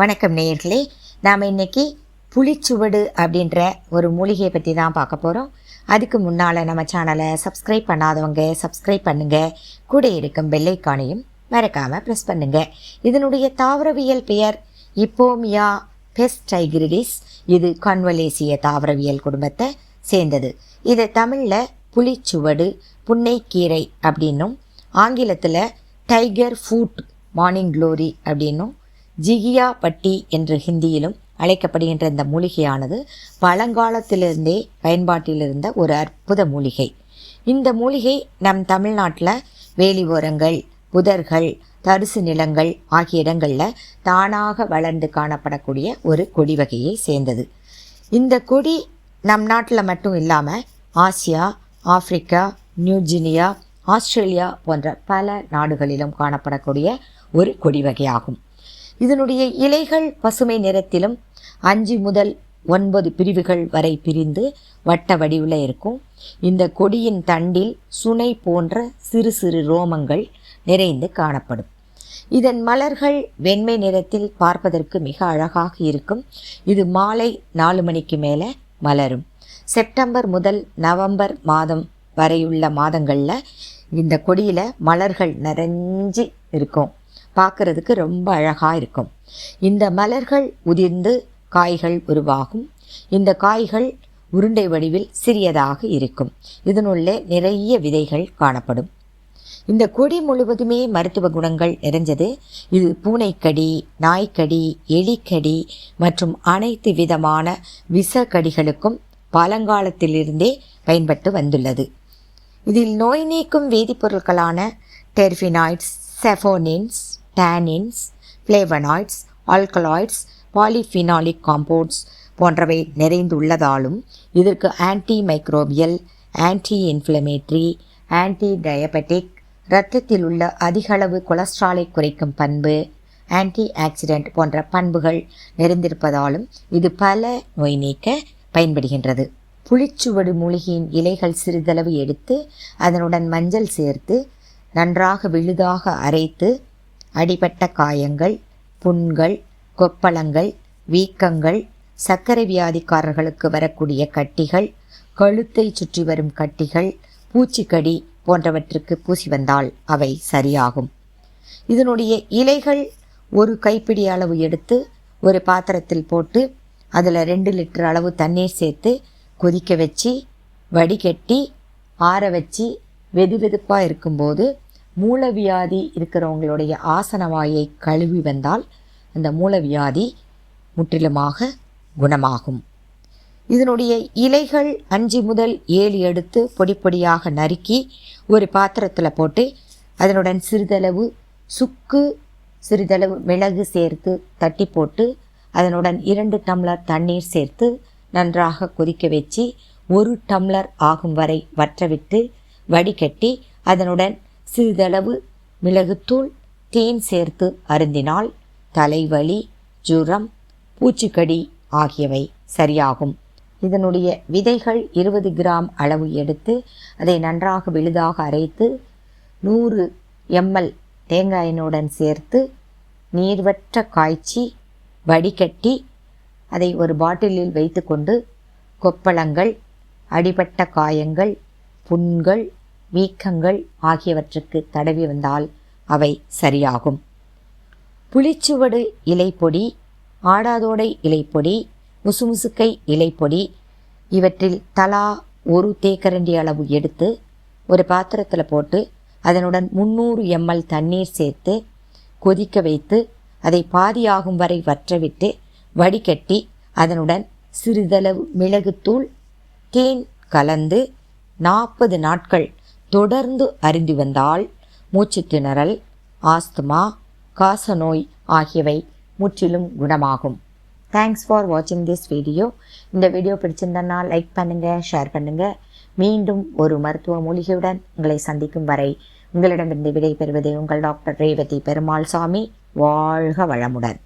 வணக்கம் நேயர்களே. நாம் இன்றைக்கி புளிச்சுவடு அப்படின்ற ஒரு மூலிகையை பற்றி தான் பார்க்க போகிறோம். அதுக்கு முன்னால் நம்ம சேனலை சப்ஸ்கிரைப் பண்ணாதவங்க சப்ஸ்கிரைப் பண்ணுங்கள். கூட இருக்கும் பெல்லைக்கானையும் மறக்காமல் ப்ரெஸ் பண்ணுங்கள். இதனுடைய தாவரவியல் பெயர் இப்போமியா பெஸ்டைகிரிடிஸ். இது கான்வலேசிய தாவரவியல் குடும்பத்தை சேர்ந்தது. இது தமிழில் புளிச்சுவடு, புன்னைக்கீரை அப்படின்னும், ஆங்கிலத்தில் டைகர் ஃபுட் மார்னிங் க்ளோரி அப்படின்னும், ஜிகியா பட்டி என்று ஹிந்தியிலும் அழைக்கப்படுகின்ற இந்த மூலிகையானது பழங்காலத்திலிருந்தே பயன்பாட்டில் இருந்த ஒரு அற்புத மூலிகை. இந்த மூலிகை நம் தமிழ்நாட்டில் வேலி ஓரங்கள், புதர்கள், தரிசு நிலங்கள் ஆகிய இடங்களில் தானாக வளர்ந்து காணப்படக்கூடிய ஒரு கொடி வகையை சேர்ந்தது. இந்த கொடி நம் நாட்டில் மட்டும் இல்லாமல் ஆசியா, ஆப்பிரிக்கா, நியூஜினியா, ஆஸ்திரேலியா போன்ற பல நாடுகளிலும் காணப்படக்கூடிய ஒரு கொடி வகையாகும். இதனுடைய இலைகள் பசுமை நிறத்திலும் 5 முதல் 9 பிரிவுகள் வரை பிரிந்து வட்ட வடிவில் இருக்கும். இந்த கொடியின் தண்டில் சுனை போன்ற சிறு சிறு ரோமங்கள் நிறைந்து காணப்படும். இதன் மலர்கள் வெண்மை நிறத்தில் பார்ப்பதற்கு மிக அழகாக இருக்கும். இது மாலை 4 மணிக்கு மேலே மலரும். செப்டம்பர் முதல் நவம்பர் மாதம் வரையுள்ள மாதங்களில் இந்த கொடியில் மலர்கள் நிறைஞ்சு இருக்கும். பார்க்குறதுக்கு ரொம்ப அழகாக இருக்கும். இந்த மலர்கள் உதிர்ந்து காய்கள் உருவாகும். இந்த காய்கள் உருண்டை வடிவில் சிறியதாக இருக்கும். இதனுள்ளே நிறைய விதைகள் காணப்படும். இந்த கொடி முழுவதுமே மருத்துவ குணங்கள் நிறைஞ்சது. இது பூனைக்கடி, நாய்க்கடி, எலிக்கடி மற்றும் அனைத்து விதமான விஷக்கடிகளுக்கும் பழங்காலத்திலிருந்தே பயன்பட்டு வந்துள்ளது. இதில் நோய் நீக்கும் வேதிப்பொருட்களான terpenoids, செஃபோனின்ஸ், tannins, flavonoids, alkaloids, polyphenolic compounds போன்றவை நிறைந்துள்ளதாலும் இதற்கு anti microbial, anti inflammatory, anti diabetic, இரத்தத்தில் உள்ள அதிகளவு கொலஸ்ட்ராலை குறைக்கும் பண்பு, ஆன்டி ஆக்சிடென்ட் போன்ற பண்புகள் நிறைந்திருப்பதாலும் இது பல நோய் நீக்க பயன்படுகின்றது. புளிச்சுவடு மூலிகையின் இலைகள் சிறிதளவு எடுத்து அதனுடன் மஞ்சள் சேர்த்து நன்றாக விழுதாக அரைத்து அடிபட்ட காயங்கள், புண்கள், கொப்பளங்கள், வீக்கங்கள், சர்க்கரை வியாதிக்காரர்களுக்கு வரக்கூடிய கட்டிகள், கழுத்தை சுற்றி வரும் கட்டிகள், பூச்சிக்கடி போன்றவற்றுக்கு பூசி வந்தால் அவை சரியாகும். இதனுடைய இலைகள் ஒரு கைப்பிடி அளவு எடுத்து ஒரு பாத்திரத்தில் போட்டு அதில் 2 லிட்டர் அளவு தண்ணீர் சேர்த்து கொதிக்க வச்சு வடிகட்டி ஆற வச்சு வெதுவெதுப்பாக இருக்கும்போது மூலவியாதி இருக்கிறவங்களுடைய ஆசனவாயை கழுவி வந்தால் அந்த மூலவியாதி முற்றிலுமாக குணமாகும். இதனுடைய இலைகள் 5 முதல் 7 எடுத்து பொடி பொடியாக நறுக்கி ஒரு பாத்திரத்தில் போட்டு அதனுடன் சிறிதளவு சுக்கு, சிறிதளவு மிளகு சேர்த்து தட்டி போட்டு அதனுடன் 2 டம்ளர் தண்ணீர் சேர்த்து நன்றாக கொதிக்க வச்சு 1 டம்ளர் ஆகும் வரை வற்றவிட்டு வடிகட்டி அதனுடன் சிறிதளவு மிளகுத்தூள், தேன் சேர்த்து அருந்தினால் தலைவலி, ஜுரம், பூச்சிக்கடி ஆகியவை சரியாகும். இதனுடைய விதைகள் 20 கிராம் அளவு எடுத்து அதை நன்றாக விழுதாக அரைத்து 100 ml தேங்காய் எண்ணெயுடன் சேர்த்து நீர்வற்ற காய்ச்சி வடிகட்டி அதை ஒரு பாட்டிலில் வைத்து கொண்டு கொப்பளங்கள், அடிபட்ட காயங்கள், புண்கள், வீக்கங்கள் ஆகியவற்றுக்கு தடவி வந்தால் அவை சரியாகும். புளிச்சுவடு இலைப்பொடி, ஆடாதோடை இலைப்பொடி, முசுமுசுக்கை இலைப்பொடி இவற்றில் தலா 1 தேக்கரண்டி அளவு எடுத்து ஒரு பாத்திரத்தில் போட்டு அதனுடன் 300 ml தண்ணீர் சேர்த்து கொதிக்க வைத்து அதை பாதியாகும் வரை வற்றவிட்டு வடிகட்டி அதனுடன் சிறிதளவு மிளகுத்தூள், தேன் கலந்து 40 நாட்கள் தொடர்ந்து அருந்தி வந்தால் மூச்சு திணறல், ஆஸ்துமா, காசநோய் ஆகியவை முற்றிலும் குணமாகும். தேங்க்ஸ் ஃபார் வாட்சிங் திஸ் வீடியோ. இந்த வீடியோ பிடிச்சிருந்தனா லைக் பண்ணுங்கள், ஷேர் பண்ணுங்கள். மீண்டும் ஒரு மருத்துவ மூலிகையுடன் உங்களை சந்திக்கும் வரை உங்களிடமிருந்து விடை பெறுவது உங்கள் டாக்டர் ரேவதி பெருமாள் சாமி. வாழ்க வளமுடன்.